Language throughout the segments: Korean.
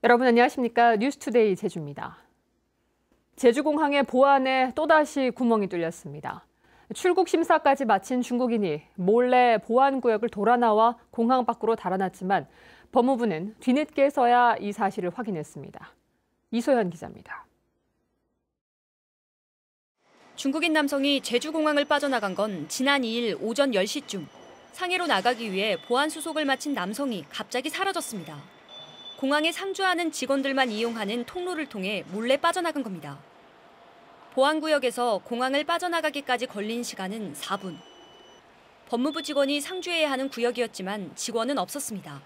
여러분 안녕하십니까? 뉴스투데이 제주입니다. 제주공항의 보안에 또다시 구멍이 뚫렸습니다. 출국 심사까지 마친 중국인이 몰래 보안구역을 돌아 나와 공항 밖으로 달아났지만 법무부는 뒤늦게서야 이 사실을 확인했습니다. 이소연 기자입니다. 중국인 남성이 제주공항을 빠져나간 건 지난 2일 오전 10시쯤. 상해로 나가기 위해 보안 수속을 마친 남성이 갑자기 사라졌습니다. 공항에 상주하는 직원들만 이용하는 통로를 통해 몰래 빠져나간 겁니다. 보안구역에서 공항을 빠져나가기까지 걸린 시간은 4분. 법무부 직원이 상주해야 하는 구역이었지만 직원은 없었습니다.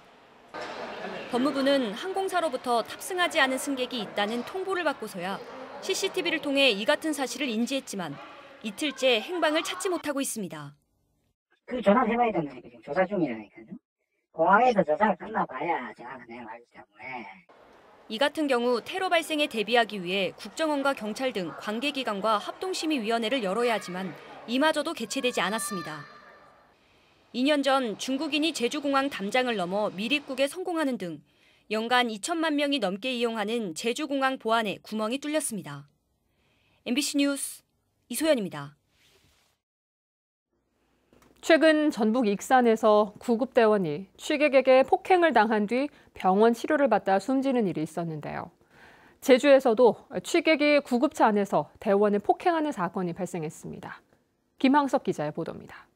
법무부는 항공사로부터 탑승하지 않은 승객이 있다는 통보를 받고서야 CCTV를 통해 이 같은 사실을 인지했지만 이틀째 행방을 찾지 못하고 있습니다. 그 조사를 해봐야 된다니까 지금 조사 중이라니까요. 공항에서 조사가 끝나봐야 정확한 내용을 알기 때문에. 이 같은 경우 테러 발생에 대비하기 위해 국정원과 경찰 등 관계기관과 합동심의위원회를 열어야 하지만 이마저도 개최되지 않았습니다. 2년 전 중국인이 제주공항 담장을 넘어 밀입국에 성공하는 등 연간 2천만 명이 넘게 이용하는 제주공항 보안에 구멍이 뚫렸습니다. MBC 뉴스 이소연입니다. 최근 전북 익산에서 구급대원이 취객에게 폭행을 당한 뒤 병원 치료를 받다 숨지는 일이 있었는데요. 제주에서도 취객이 구급차 안에서 대원을 폭행하는 사건이 발생했습니다. 김항석 기자의 보도입니다.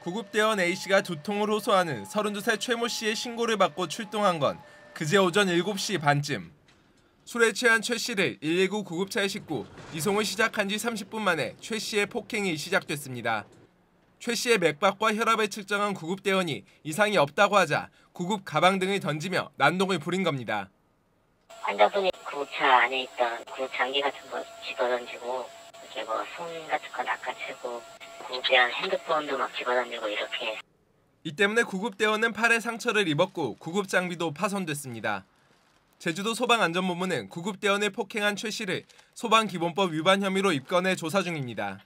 구급대원 A씨가 두통을 호소하는 32살 최모 씨의 신고를 받고 출동한 건 그제 오전 7시 반쯤. 술에 취한 최 씨를 119 구급차에 싣고 이송을 시작한 지 30분 만에 최 씨의 폭행이 시작됐습니다. 최 씨의 맥박과 혈압을 측정한 구급대원이 이상이 없다고 하자 구급 가방 등을 던지며 난동을 부린 겁니다. 환자분이 구급차 안에 있던 구급장기 같은 거 집어던지고 이렇게 손 같은 거 낚아채고 구급대원 핸드폰도 막 집어던지고 이렇게. 이 때문에 구급대원은 팔에 상처를 입었고 구급 장비도 파손됐습니다. 제주도 소방안전본부는 구급대원을 폭행한 최 씨를 소방기본법 위반 혐의로 입건해 조사 중입니다.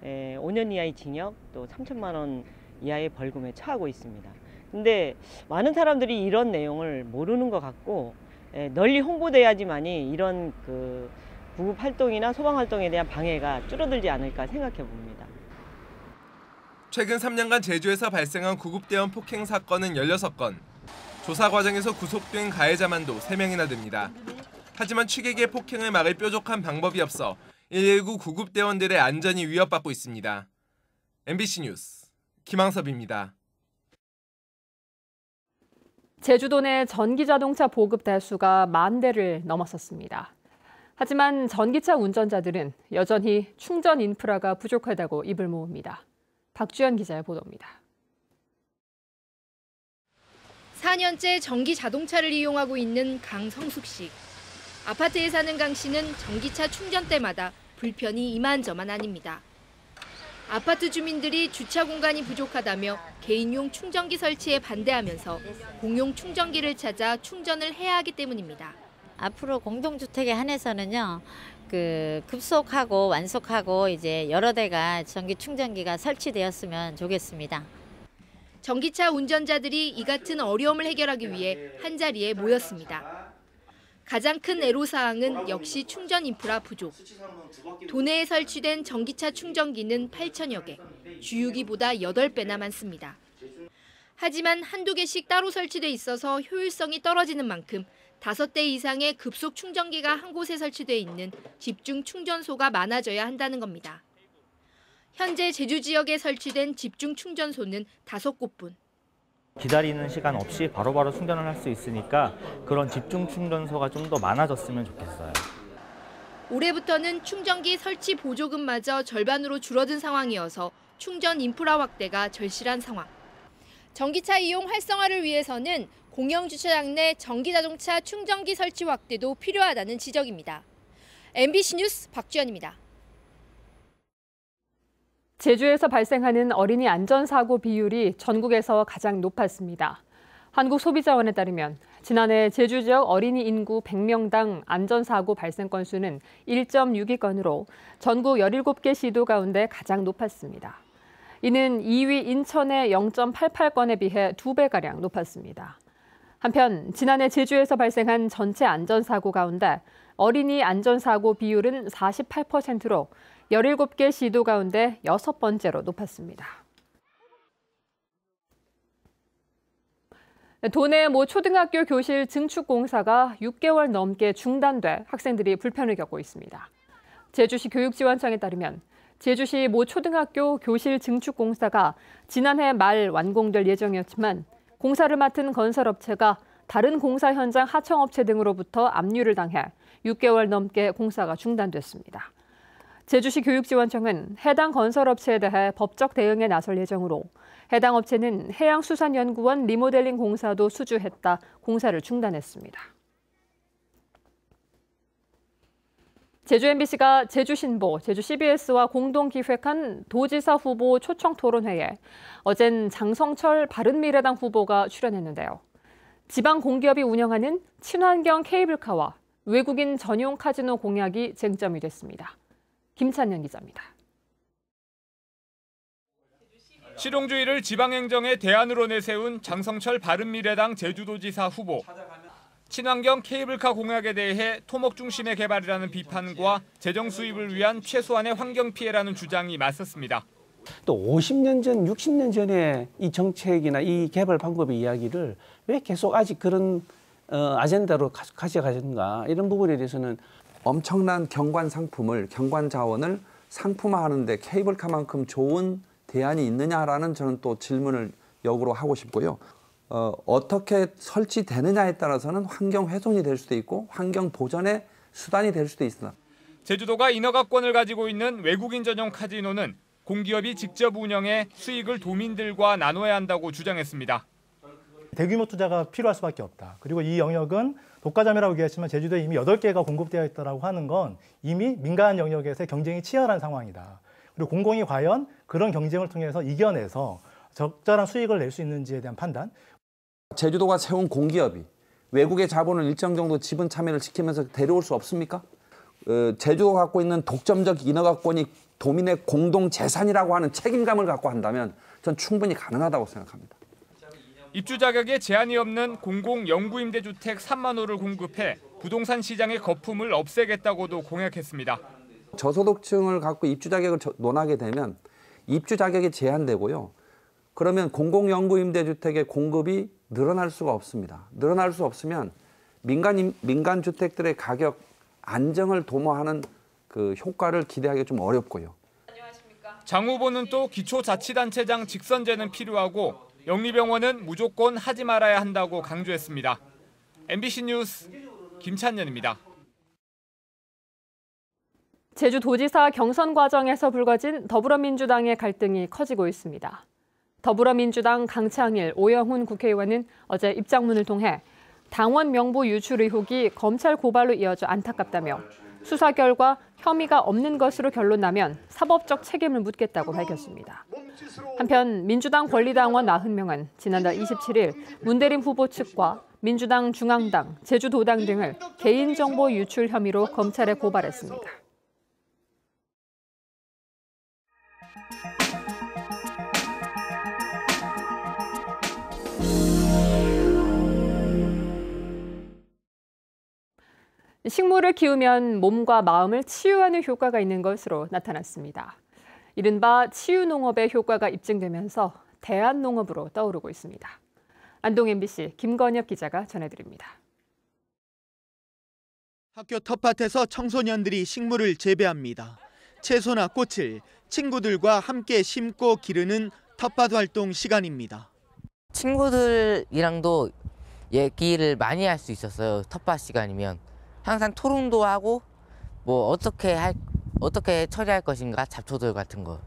5년 이하의 징역 또 3천만 원 이하의 벌금에 처하고 있습니다. 근데 많은 사람들이 이런 내용을 모르는 것 같고 널리 홍보돼야지만이 이런 구급 활동이나 소방 활동에 대한 방해가 줄어들지 않을까 생각해 봅니다. 최근 3년간 제주에서 발생한 구급대원 폭행 사건은 16건. 조사 과정에서 구속된 가해자만도 3명이나 됩니다. 하지만 취객의 폭행을 막을 뾰족한 방법이 없어 119 구급대원들의 안전이 위협받고 있습니다. MBC 뉴스 김항섭입니다. 제주도 내 전기자동차 보급 대수가 10,000대를 넘어섰습니다. 하지만 전기차 운전자들은 여전히 충전 인프라가 부족하다고 입을 모읍니다. 박주연 기자의 보도입니다. 4년째 전기 자동차를 이용하고 있는 강성숙 씨. 아파트에 사는 강 씨는 전기차 충전 때마다 불편이 이만저만 아닙니다. 아파트 주민들이 주차 공간이 부족하다며 개인용 충전기 설치에 반대하면서 공용 충전기를 찾아 충전을 해야 하기 때문입니다. 앞으로 공동주택에 한해서는요, 급속하고 완속하고 이제 여러 대가 전기 충전기가 설치되었으면 좋겠습니다. 전기차 운전자들이 이 같은 어려움을 해결하기 위해 한자리에 모였습니다. 가장 큰 애로사항은 역시 충전 인프라 부족. 도내에 설치된 전기차 충전기는 8,000여 개, 주유기보다 8배나 많습니다. 하지만 한두 개씩 따로 설치돼 있어서 효율성이 떨어지는 만큼 5대 이상의 급속 충전기가 한 곳에 설치돼 있는 집중 충전소가 많아져야 한다는 겁니다. 현재 제주 지역에 설치된 집중 충전소는 5곳뿐. 기다리는 시간 없이 바로바로 충전을 할 수 있으니까 그런 집중 충전소가 좀 더 많아졌으면 좋겠어요. 올해부터는 충전기 설치 보조금마저 절반으로 줄어든 상황이어서 충전 인프라 확대가 절실한 상황. 전기차 이용 활성화를 위해서는 공영주차장 내 전기자동차 충전기 설치 확대도 필요하다는 지적입니다. MBC 뉴스 박주연입니다. 제주에서 발생하는 어린이 안전사고 비율이 전국에서 가장 높았습니다. 한국소비자원에 따르면 지난해 제주 지역 어린이 인구 100명당 안전사고 발생 건수는 1.62건으로 전국 17개 시도 가운데 가장 높았습니다. 이는 2위 인천의 0.88건에 비해 2배가량 높았습니다. 한편 지난해 제주에서 발생한 전체 안전사고 가운데 어린이 안전사고 비율은 48%로 17개 시도 가운데 6번째로 높았습니다. 도내 모 초등학교 교실 증축 공사가 6개월 넘게 중단돼 학생들이 불편을 겪고 있습니다. 제주시 교육지원청에 따르면 제주시 모 초등학교 교실 증축 공사가 지난해 말 완공될 예정이었지만 공사를 맡은 건설업체가 다른 공사 현장 하청업체 등으로부터 압류를 당해 6개월 넘게 공사가 중단됐습니다. 제주시 교육지원청은 해당 건설업체에 대해 법적 대응에 나설 예정으로 해당 업체는 해양수산연구원 리모델링 공사도 수주했다 공사를 중단했습니다. 제주 MBC가 제주신보, 제주 CBS와 공동 기획한 도지사 후보 초청 토론회에 어젠 장성철 바른미래당 후보가 출연했는데요. 지방 공기업이 운영하는 친환경 케이블카와 외국인 전용 카지노 공약이 쟁점이 됐습니다. 김찬년 기자입니다. 실용주의를 지방행정의 대안으로 내세운 장성철 바른미래당 제주도지사 후보. 친환경 케이블카 공약에 대해 토목 중심의 개발이라는 비판과 재정 수입을 위한 최소한의 환경 피해라는 주장이 맞섰습니다. 또 50년 전, 60년 전에 이 정책이나 이 개발 방법의 이야기를 왜 계속 아직 그런 아젠다로 가져가는가 이런 부분에 대해서는 엄청난 경관 상품을, 경관 자원을 상품화하는데 케이블카만큼 좋은 대안이 있느냐라는 저는 또 질문을 역으로 하고 싶고요. 어떻게 설치되느냐에 따라서는 환경 훼손이 될 수도 있고 환경 보전의 수단이 될 수도 있으나 제주도가 인허가권을 가지고 있는 외국인 전용 카지노는 공기업이 직접 운영해 수익을 도민들과 나눠야 한다고 주장했습니다. 대규모 투자가 필요할 수밖에 없다. 그리고 이 영역은 독과점이라고 얘기했지만 제주도에 이미 8개가 공급되어 있다고 하는 건 이미 민간 영역에서의 경쟁이 치열한 상황이다. 그리고 공공이 과연 그런 경쟁을 통해서 이겨내서 적절한 수익을 낼 수 있는지에 대한 판단. 제주도가 세운 공기업이 외국의 자본을 일정 정도 지분 참여를 시키면서 데려올 수 없습니까? 제주도가 갖고 있는 독점적 인허가권이 도민의 공동 재산이라고 하는 책임감을 갖고 한다면 전 충분히 가능하다고 생각합니다. 입주 자격에 제한이 없는 공공 영구임대주택 3만 호를 공급해 부동산 시장의 거품을 없애겠다고도 공약했습니다. 저소득층을 갖고 입주 자격을 논하게 되면 입주 자격이 제한되고요. 그러면 공공 영구임대주택의 공급이 늘어날 수가 없습니다. 늘어날 수 없으면 민간 주택들의 가격 안정을 도모하는 그 효과를 기대하기 좀 어렵고요. 장 후보는 또 기초자치단체장 직선제는 필요하고 영리병원은 무조건 하지 말아야 한다고 강조했습니다. MBC 뉴스 김찬년입니다. 제주도지사 경선 과정에서 불거진 더불어민주당의 갈등이 커지고 있습니다. 더불어민주당 강창일, 오영훈 국회의원은 어제 입장문을 통해 당원 명부 유출 의혹이 검찰 고발로 이어져 안타깝다며 수사 결과 혐의가 없는 것으로 결론나면 사법적 책임을 묻겠다고 밝혔습니다. 한편 민주당 권리당원 90명은 지난달 27일 문대림 후보 측과 민주당 중앙당, 제주도당 등을 개인정보 유출 혐의로 검찰에 고발했습니다. 식물을 키우면 몸과 마음을 치유하는 효과가 있는 것으로 나타났습니다. 이른바 치유농업의 효과가 입증되면서 대안농업으로 떠오르고 있습니다. 안동 MBC 김건엽 기자가 전해드립니다. 학교 텃밭에서 청소년들이 식물을 재배합니다. 채소나 꽃을 친구들과 함께 심고 기르는 텃밭 활동 시간입니다. 친구들이랑도 얘기를 많이 할 수 있었어요. 텃밭 시간이면. 항상 토론도 하고 뭐 어떻게 처리할 것인가 잡초들 같은 거.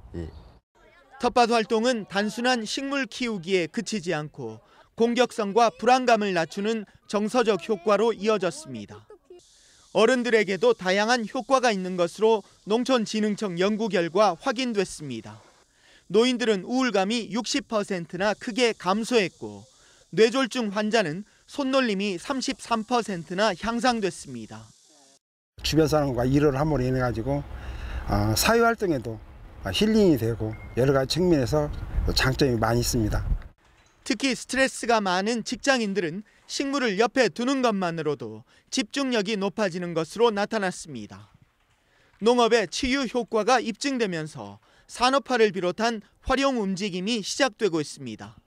텃밭 활동은 단순한 식물 키우기에 그치지 않고 공격성과 불안감을 낮추는 정서적 효과로 이어졌습니다. 어른들에게도 다양한 효과가 있는 것으로 농촌진흥청 연구 결과 확인됐습니다. 노인들은 우울감이 60%나 크게 감소했고 뇌졸중 환자는 손놀림이 33%나 향상됐습니다. 주변 사람과 일을 함으로 인해 가지고 사회활동에도 힐링이 되고 여러 가지 측면에서 장점이 많이 있습니다. 특히 스트레스가 많은 직장인들은 식물을 옆에 두는 것만으로도 집중력이 높아지는 것으로 나타났습니다. 농업의 치유 효과가 입증되면서 산업화를 비롯한 활용 움직임이 시작되고 있습니다.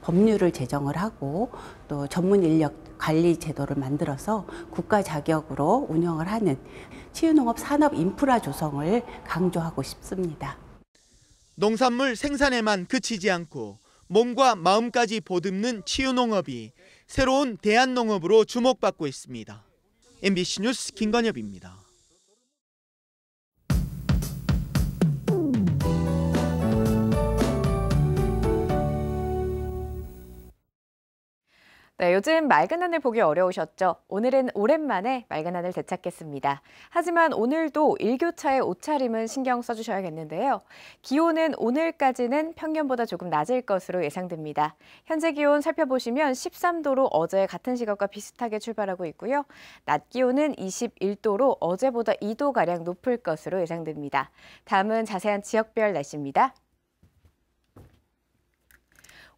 법률을 제정을 하고 또 전문 인력 관리 제도를 만들어서 국가 자격으로 운영을 하는 치유농업 산업 인프라 조성을 강조하고 싶습니다. 농산물 생산에만 그치지 않고 몸과 마음까지 보듬는 치유농업이 새로운 대한농업으로 주목받고 있습니다. MBC 뉴스 김건엽입니다. 네, 요즘 맑은 하늘 보기 어려우셨죠? 오늘은 오랜만에 맑은 하늘 되찾겠습니다. 하지만 오늘도 일교차의 옷차림은 신경 써주셔야겠는데요. 기온은 오늘까지는 평년보다 조금 낮을 것으로 예상됩니다. 현재 기온 살펴보시면 13도로 어제 같은 시각과 비슷하게 출발하고 있고요. 낮 기온은 21도로 어제보다 2도가량 높을 것으로 예상됩니다. 다음은 자세한 지역별 날씨입니다.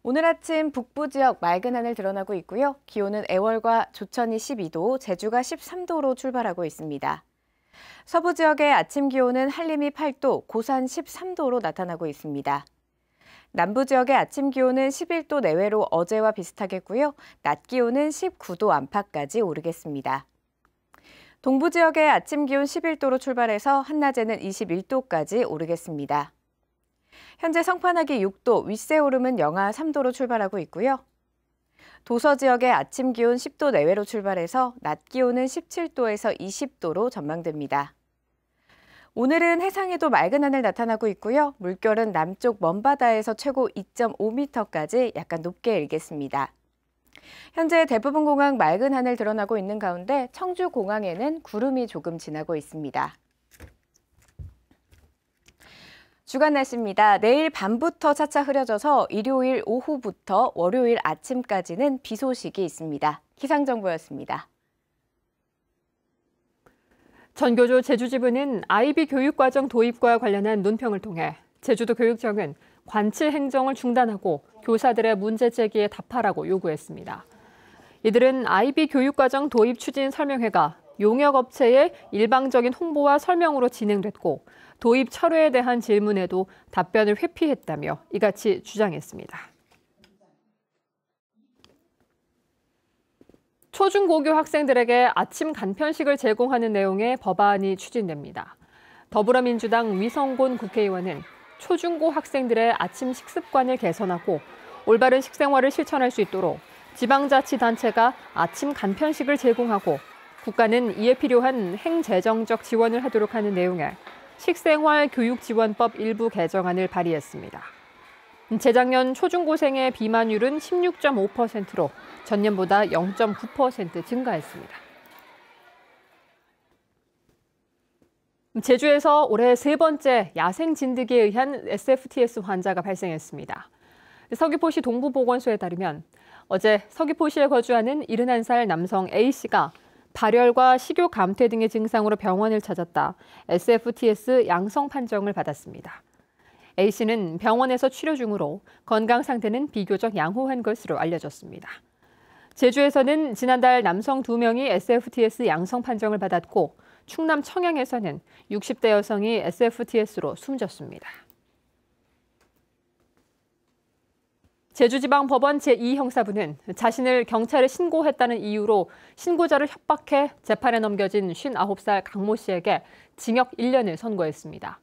오늘 아침 북부 지역 맑은 하늘 드러나고 있고요. 기온은 애월과 조천이 12도, 제주가 13도로 출발하고 있습니다. 서부 지역의 아침 기온은 한림이 8도, 고산 13도로 나타나고 있습니다. 남부 지역의 아침 기온은 11도 내외로 어제와 비슷하겠고요. 낮 기온은 19도 안팎까지 오르겠습니다. 동부 지역의 아침 기온 11도로 출발해서 한낮에는 21도까지 오르겠습니다. 현재 성판하기 6도, 윗세오름은 영하 3도로 출발하고 있고요. 도서 지역의 아침 기온 10도 내외로 출발해서 낮 기온은 17도에서 20도로 전망됩니다. 오늘은 해상에도 맑은 하늘 나타나고 있고요. 물결은 남쪽 먼바다에서 최고 2.5m까지 약간 높게 일겠습니다. 현재 대부분 공항 맑은 하늘 드러나고 있는 가운데 청주 공항에는 구름이 조금 지나고 있습니다. 주간 날씨입니다. 내일 밤부터 차차 흐려져서 일요일 오후부터 월요일 아침까지는 비 소식이 있습니다. 기상정보였습니다. 전교조 제주지부는 IB 교육과정 도입과 관련한 논평을 통해 제주도 교육청은 관칠 행정을 중단하고 교사들의 문제 제기에 답하라고 요구했습니다. 이들은 IB 교육과정 도입 추진 설명회가 용역업체의 일방적인 홍보와 설명으로 진행됐고 도입 철회에 대한 질문에도 답변을 회피했다며 이같이 주장했습니다. 초중고교 학생들에게 아침 간편식을 제공하는 내용의 법안이 추진됩니다. 더불어민주당 위성곤 국회의원은 초중고 학생들의 아침 식습관을 개선하고 올바른 식생활을 실천할 수 있도록 지방자치단체가 아침 간편식을 제공하고 국가는 이에 필요한 행재정적 지원을 하도록 하는 내용의 식생활 교육지원법 일부 개정안을 발의했습니다. 재작년 초중고생의 비만율은 16.5%로 전년보다 0.9% 증가했습니다. 제주에서 올해 세 번째 야생 진드기에 의한 SFTS 환자가 발생했습니다. 서귀포시 동부보건소에 따르면 어제 서귀포시에 거주하는 71살 남성 A씨가 발열과 식욕 감퇴 등의 증상으로 병원을 찾았다 SFTS 양성 판정을 받았습니다. A씨는 병원에서 치료 중으로 건강 상태는 비교적 양호한 것으로 알려졌습니다. 제주에서는 지난달 남성 2명이 SFTS 양성 판정을 받았고 충남 청양에서는 60대 여성이 SFTS로 숨졌습니다. 제주지방법원 제2형사부는 자신을 경찰에 신고했다는 이유로 신고자를 협박해 재판에 넘겨진 59살 강모 씨에게 징역 1년을 선고했습니다.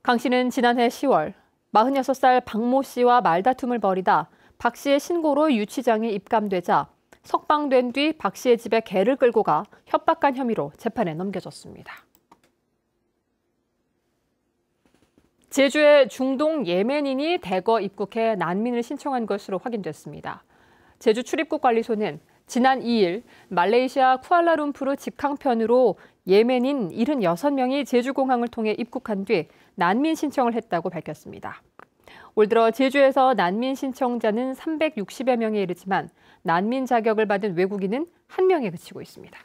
강 씨는 지난해 10월 46살 박모 씨와 말다툼을 벌이다 박 씨의 신고로 유치장에 입감되자 석방된 뒤 박 씨의 집에 개를 끌고 가 협박한 혐의로 재판에 넘겨졌습니다. 제주에 중동 예멘인이 대거 입국해 난민을 신청한 것으로 확인됐습니다. 제주 출입국관리소는 지난 2일 말레이시아 쿠알라룸푸르 직항편으로 예멘인 76명이 제주공항을 통해 입국한 뒤 난민 신청을 했다고 밝혔습니다. 올 들어 제주에서 난민 신청자는 360여 명에 이르지만 난민 자격을 받은 외국인은 1명에 그치고 있습니다.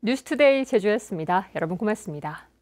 뉴스투데이 제주였습니다. 여러분 고맙습니다.